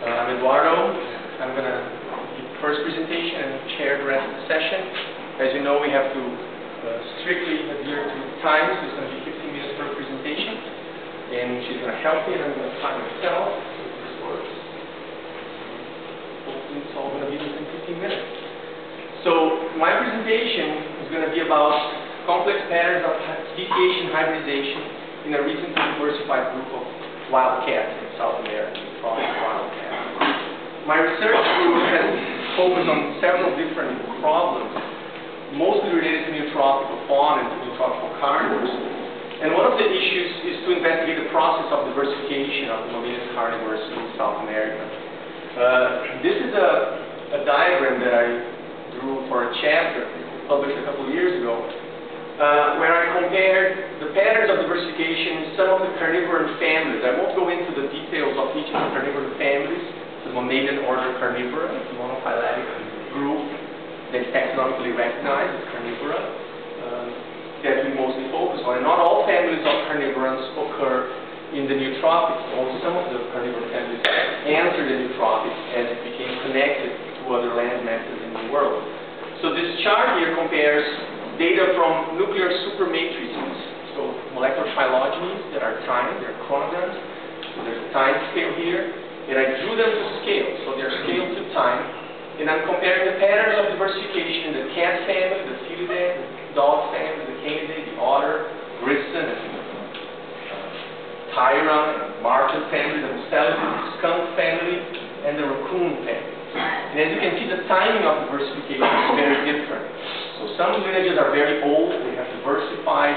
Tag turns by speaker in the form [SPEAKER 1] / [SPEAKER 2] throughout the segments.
[SPEAKER 1] I'm Eduardo. I'm going to give the first presentation and chair the rest of the session. As you know, we have to strictly adhere to time, so it's going to be 15 minutes per presentation. And she's going to help me, and I'm going to time myself. So this works. Hopefully it's all going to be within 15 minutes. So my presentation is going to be about complex patterns of speciation hybridization in a recently diversified group of wildcats in South America, tropical wildcats. My research group has focused on several different problems, mostly related to neotropical fauna and neotropical carnivores. And one of the issues is to investigate the process of diversification of the mammalian carnivores in South America. This is a diagram that I drew for a chapter published a couple of years ago, where I compared the patterns of diversification in some of the carnivore families. I won't go into the details of each of the carnivore families. The mammalian order Carnivora, the monophyletic group that's taxonomically recognized as Carnivora, that we mostly focus on. And not all families of carnivorans occur in the Neotropics. Only some of the carnivore families enter the Neotropics as it became connected to other land masses in the world. So this chart here compares data from nuclear supermatrices, so molecular phylogenies that are tiny, they're chronograms. So there's a time scale here. And I drew them to scale, so they're scaled to time. And I'm comparing the patterns of diversification in the cat family, the Felidae, the dog family, the Canidae, the otter, Grisson, and Tyra, and marten family, the Mustelid, the skunk family, and the raccoon family. And as you can see, the timing of diversification is very different. So some lineages are very old, they have diversified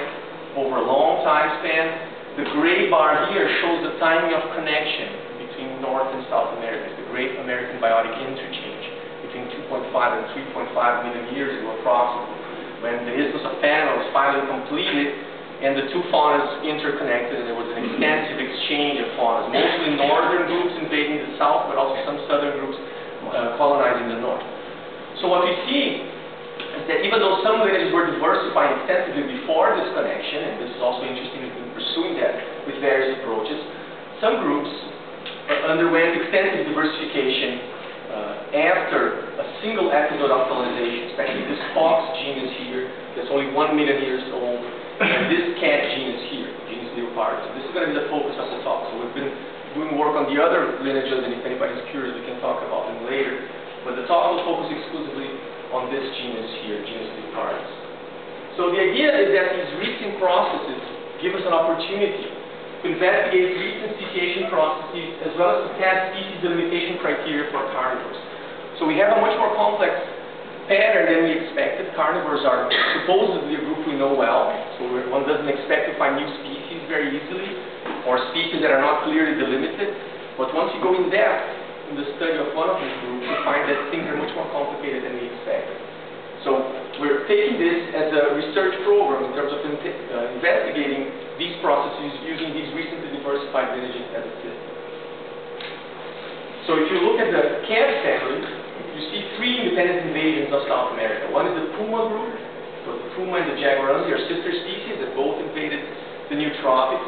[SPEAKER 1] over a long time span. The gray bar here shows the timing of connection between North and South America, the Great American Biotic Interchange between 2.5 and 3.5 million years ago approximately, when the Isthmus of Panama was finally completed and the two faunas interconnected, and there was an extensive exchange of faunas, mostly northern groups invading the south, but also some southern groups colonizing the north. So what we see is that even though some lineages were diversifying extensively before this connection, and this is also interesting in pursuing that with various approaches, some groups underwent extensive diversification after a single episode of colonization, especially this fox genus here, that's only 1 million years old, and this cat genus here, genus Leopardus. So this is going to be the focus of the talk. So we've been doing work on the other lineages, and if anybody's curious, we can talk about them later. But the talk will focus exclusively on this genus here, genus Leopardus. So the idea is that these recent processes give us an opportunity to investigate recent speciation processes as well as to test species delimitation criteria for carnivores. So we have a much more complex pattern than we expected. Carnivores are supposedly a group we know well, so one doesn't expect to find new species very easily, or species that are not clearly delimited. But once you go in depth in the study of one of these groups, you find that things are much more complicated than we expected. So we're taking this as a research program in terms of investigating these processes using these recently diversified lineages as a system. So if you look at the cat family, you see three independent invasions of South America. One is the puma group, so the puma and the jaguarundi are sister species that both invaded the Neotropics.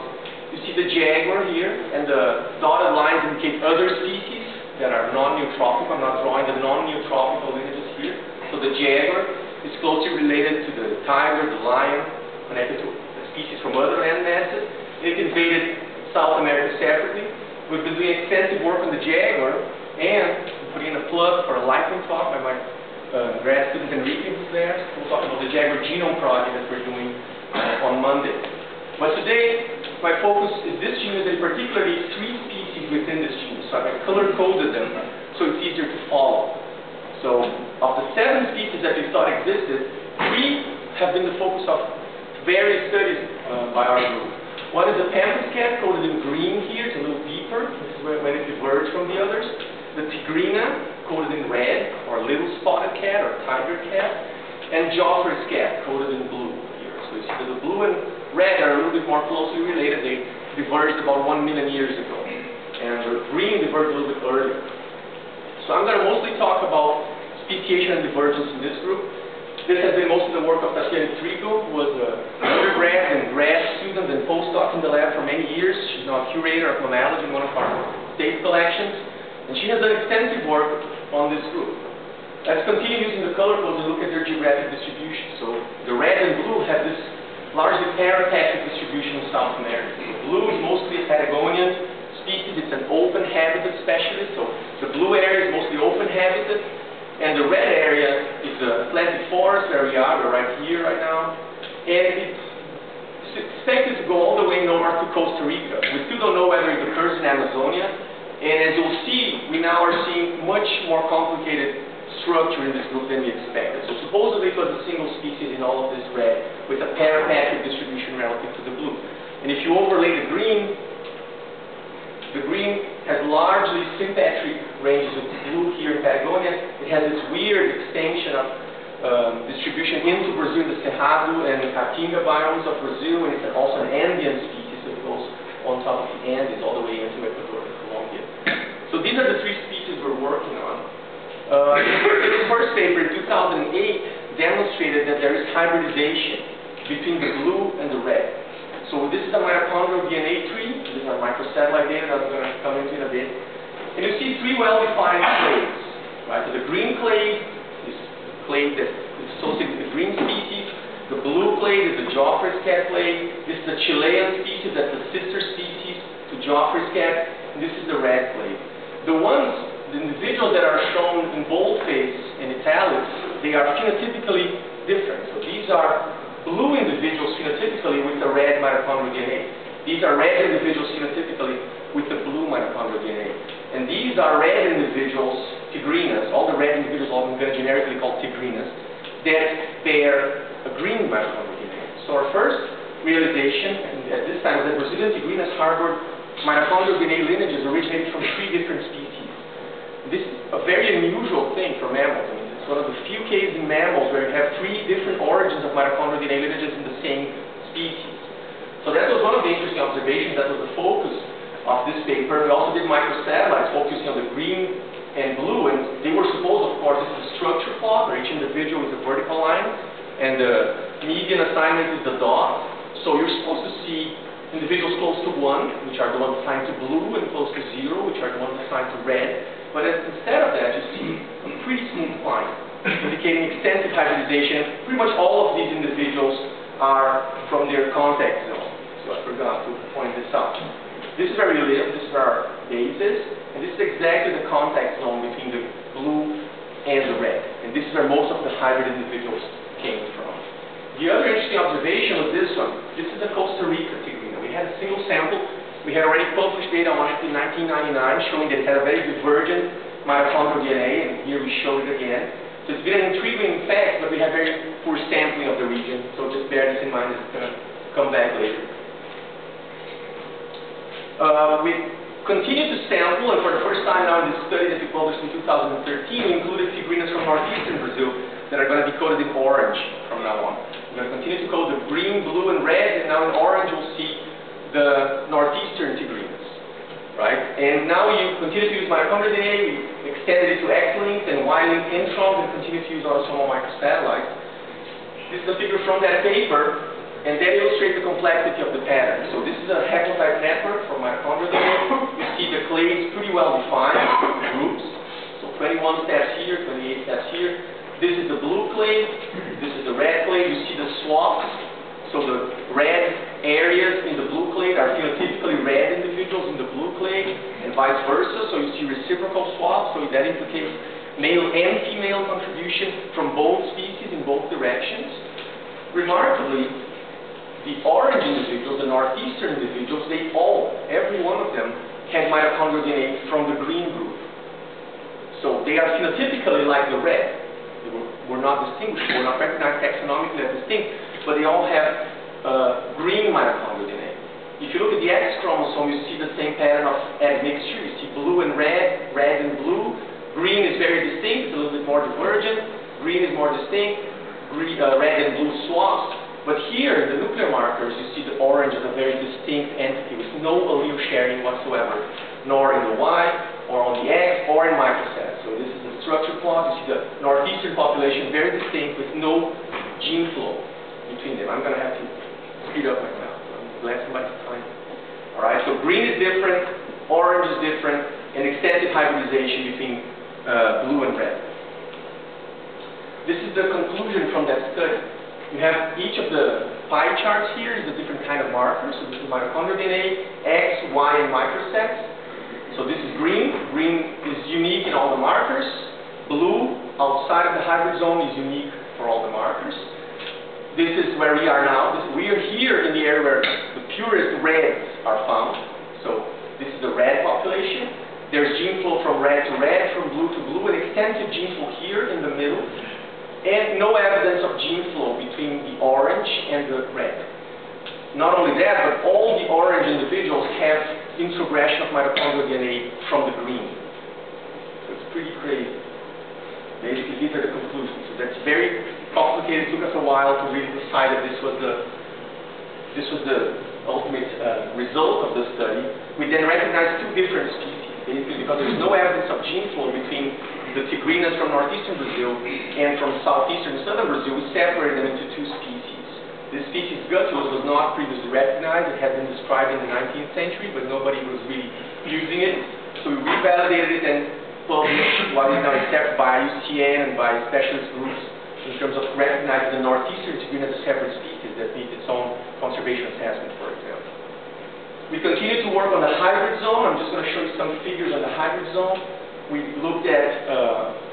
[SPEAKER 1] You see the jaguar here, and the dotted lines indicate other species that are non-neotropical. I'm not drawing the non-neotropical lineages here. So the jaguar is closely related to the tiger, the lion, connected to species from other land masses. It invaded South America separately. We've been doing extensive work on the jaguar, and putting in a plug for a lightning talk by my grad student Enrique, who's there. We'll talk about the jaguar genome project that we're doing on Monday. But today, my focus is this genus, and particularly three species within this genus. So I've color-coded them so it's easier to follow. So of the 7 species that we thought existed, 3 have been the focus of various studies by our group. One is the pampas cat, coded in green here. It's a little deeper. This is when it diverged from the others. The tigrina, coded in red, or little spotted cat, or tiger cat. And Joffre's cat, coded in blue here. So you see that the blue and red are a little bit more closely related. They diverged about 1 million years ago. And the green diverged a little bit earlier. So I'm going to mostly talk about speciation and divergence in this group. This has been most of the work of Tatiana Trigo, who was an undergrad and grad student and postdoc in the lab for many years. She's now a curator of mammalogy in one of our state collections. And she has done extensive work on this group. Let's continue using the color codes and look at their geographic distribution. So the red and blue have this largely parapathic distribution in South America. The blue is mostly a Patagonian species. It's an open habitat specialist. So the blue area is mostly open habitat. And the red area is the Atlantic forest where we are. We're right here right now. And it's expected to go all the way north to Costa Rica. We still don't know whether it occurs in Amazonia. And as you'll see, we now are seeing much more complicated structure in this group than we expected. So supposedly it was a single species in all of this red with a parapathic distribution relative to the blue. And if you overlay the green has largely symmetric ranges of blue here in Patagonia. It has this weird extension of distribution into Brazil, the Cerrado and Caatinga biomes of Brazil, and it's also an Andean species that goes on top of the Andes all the way into Ecuador and Colombia. So these are the three species we're working on. This first paper in 2008 demonstrated that there is hybridization between the blue and the red. So this is a mitochondrial DNA tree. This is our microsatellite data that I'm going to come into in a bit. And you see three well-defined clades. Right? So the green clade is the clade that is associated with the green species. The blue clade is the Joffrey's cat clade. This is the Chilean species that's the sister species to Joffrey's cat. And this is the red clade. The individuals that are shown in boldface and italics, they are phenotypically different. So these are blue individuals phenotypically with the red mitochondrial DNA. These are red individuals phenotypically with the blue mitochondrial DNA. And these are red individuals, tigrinas, all the red individuals, all of them generically called tigrinas, that bear a green mitochondrial DNA. So our first realization at this time was that Brazilian tigrinas harbored mitochondrial DNA lineages originating from 3 different species. This is a very unusual thing for mammals. I mean, it's one of the few cases in mammals where you have 3 different origins of mitochondrial DNA lineages in the same species. So that was one of the interesting observations. That was the focus of this paper. We also did microsatellites focusing on the green and blue, and they were supposed, of course, this is a structure plot where each individual is a vertical line, and the median assignment is the dot. So you're supposed to see individuals close to 1, which are the ones assigned to blue, and close to 0, which are the ones assigned to red. But instead of that, you see a pretty smooth line, indicating extensive hybridization. Pretty much all of these individuals are from their contact zone. So I forgot to point this out. This is where we live, this is our basis, and this is exactly the contact zone between the blue and the red. And this is where most of the hybrid individuals came from. The other interesting observation was this one. This is the Costa Rica tigrina. We had a single sample. We had already published data on it in 1999 showing that it had a very divergent mitochondrial DNA, and here we show it again. So it's been an intriguing fact, but we have very poor sampling of the region, so just bear this in mind as it's going to come back later. We continue to sample, and for the first time now in this study that we published in 2013, we included tigrinas from northeastern Brazil that are going to be coded in orange from now on. We're going to continue to code the green, blue, and red, and now in orange you'll see the northeastern tigrinas, right? And now you continue to use mitochondrial DNA, we extended it to X-linked and Y-linked introns, and continue to use autosomal microsatellites. This is a figure from that paper, and that illustrates the complexity of the pattern. So this is a haplotype network for mitochondrial DNA. You see the clades pretty well defined groups. So 21 steps here, 28 steps here. This is the blue clade, this is the red clade. You see the swaps. So the red areas in the blue clade are phenotypically red individuals in the blue clade, and vice versa. So you see reciprocal swaps, so that implicates male and female contribution from both species in both directions. Remarkably, the orange individuals, the northeastern individuals, every one of them had mitochondrial DNA from the green group. So they are phenotypically like the red. They were not distinguishable, were not recognized taxonomically as distinct, but they all have green mitochondrial DNA. If you look at the X chromosome, you see the same pattern of admixture. You see blue and red, red and blue. Green is very distinct, it's a little bit more divergent. Green is more distinct. Red and blue swaps. But here, in the nuclear markers, you see the orange as a very distinct entity with no allele sharing whatsoever, nor in the Y, or on the X, or in microsats. So this is the structure plot. You see the northeastern population very distinct with no gene flow between them. I'm going to have to speed up right now. I'm glad somebody's time. All right, so green is different, orange is different, and extensive hybridization between blue and red. This is the conclusion from that study. You have each of the pie charts here is a different kind of marker. So this is mitochondrial DNA, X, Y, and microsats. So this is green. Green is unique in all the markers. Blue, outside of the hybrid zone, is unique for all the markers. This is where we are now. We are here in the area where the purest reds are found. So this is the red population. There's gene flow from red to red, from blue to blue, and extensive gene flow here in the middle. And no evidence of gene flow between the orange and the red. Not only that, but all the orange individuals have introgression of mitochondrial DNA from the green. So it's pretty crazy. Basically, these are the conclusions. So that's very complicated. It took us a while to really decide that this was the ultimate result of the study. We then recognized two different species, basically because there's no evidence of gene flow between the tigrinas from northeastern Brazil and from southeastern and southern Brazil. We separated them into two species. This species, gutulus, was not previously recognized. It had been described in the 19th century, but nobody was really using it. So we revalidated it and published what is now accepted by IUCN and by specialist groups in terms of recognizing the northeastern tigrina as a separate species that needs its own conservation assessment, for example. We continue to work on the hybrid zone. I'm just going to show you some figures on the hybrid zone. We looked at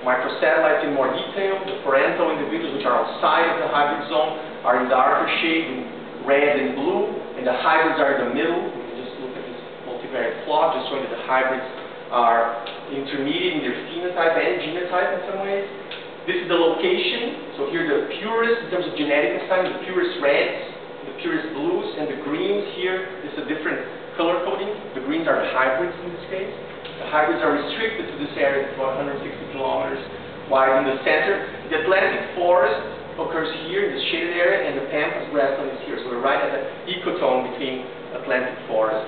[SPEAKER 1] microsatellites in more detail. The parental individuals, which are outside of the hybrid zone, are in darker shade, in red and blue, and the hybrids are in the middle. We can just look at this multivariate plot, just showing that the hybrids are intermediate in their phenotype and genotype in some ways. This is the location. So here the purest, in terms of genetic assignment, the purest reds, the purest blues, and the greens here. This is a different color coding. The greens are the hybrids in this case. The hybrids are restricted to this area of 160 kilometers wide in the center. The Atlantic forest occurs here in this shaded area, and the pampas grassland is here. So we're right at the ecotone between Atlantic forest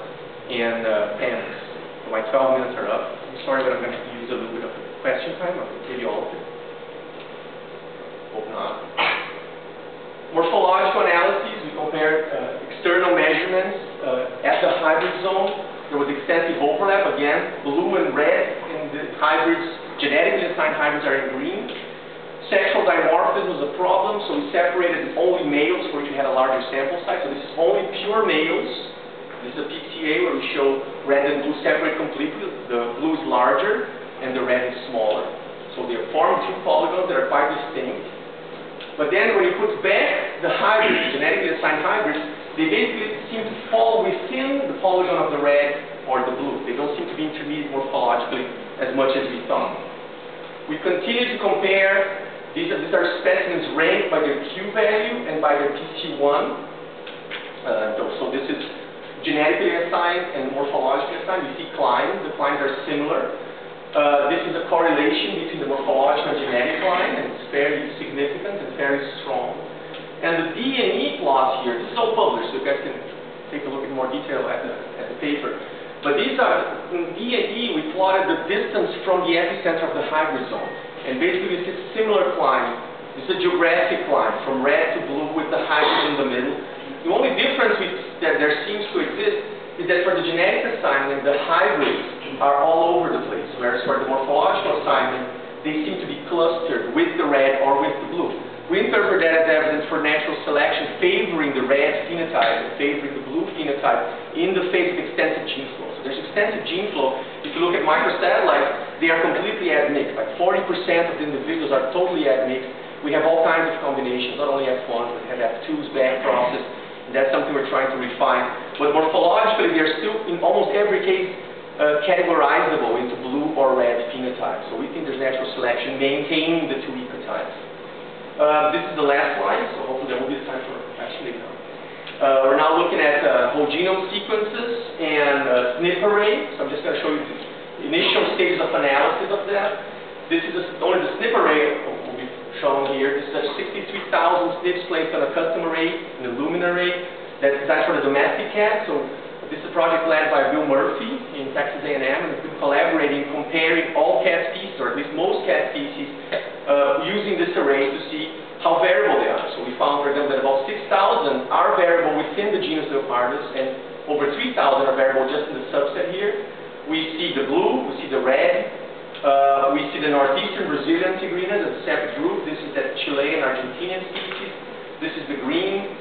[SPEAKER 1] and pampas. So my 12 minutes are up. I'm sorry, but I'm going to have to use a little bit of question time. I'll give you all of it. Hope not. Morphological analyses. We compared external measurements at the hybrid zone. There was extensive overlap, again, blue and red, and the hybrids, genetically assigned hybrids are in green. Sexual dimorphism was a problem, so we separated only males for which we had a larger sample size. So this is only pure males. This is a PCA where we show red and blue separate completely. The blue is larger, and the red is smaller. So they're formed two polygons that are quite distinct. But then when you put back the hybrids, genetically assigned hybrids, they basically seem to fall within the polygon of the red or the blue. They don't seem to be intermediate morphologically as much as we thought. We continue to compare, these are specimens ranked by their Q value and by their PC1. So this is genetically assigned and morphologically assigned. We see clines. The clines are similar. This is a correlation between the morphological and genetic line, and it's fairly significant and very strong. And the D and E plots here, this is all published, so you guys can take a look in more detail at the paper. But these are, in D and E, we plotted the distance from the epicenter of the hybrid zone. And basically, this is similar climb. This is a geographic climb, from red to blue with the hybrid in the middle. The only difference that there seems to exist is that for the genetic assignment, the hybrids are all over the place, whereas for the morphological assignment, they seem to be clustered with the red or with the blue. We interpret that as evidence for natural selection favoring the red phenotype and favoring the blue phenotype in the face of extensive gene flow. So there's extensive gene flow. If you look at microsatellites, they are completely admixed. Like 40% of the individuals are totally admixed. We have all kinds of combinations, not only F1s, but we have F2s, back crosses. And that's something we're trying to refine. But morphologically, they're still, in almost every case, categorizable into blue or red phenotypes. So we think there's natural selection maintaining the two ecotypes. This is the last slide, so hopefully there will be time for actually now. We're now looking at whole genome sequences and SNP array. So I'm just going to show you the initial stages of analysis of that. This is only the SNP array will be shown here. This is a 63,000 SNPs placed on a custom array, an Illumina array, that's designed for the domestic cat. So this is a project led by Bill Murphy in Texas A&M, and we've been collaborating, comparing all cat species, or at least most cat species, using this array to see how variable they are. So we found, for example, that about 6,000 are variable within the genus Leopardus, and over 3,000 are variable just in the subset here. We see the blue, we see the red, we see the northeastern Brazilian tigrinas as a separate group. This is that Chilean Argentinian species. This is the green.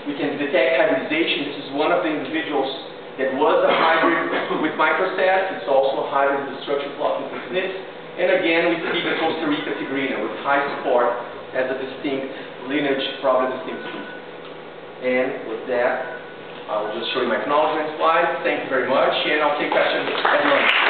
[SPEAKER 1] We can detect hybridization. This is one of the individuals that was a hybrid with Microsat. It's also a hybrid with the structure plot with the SNPs. And again, we see the Costa Rica tigrina with high support as a distinct lineage, probably distinct species. And with that, I will just show you my acknowledgement slide. Thank you very much, and I'll take questions at lunch.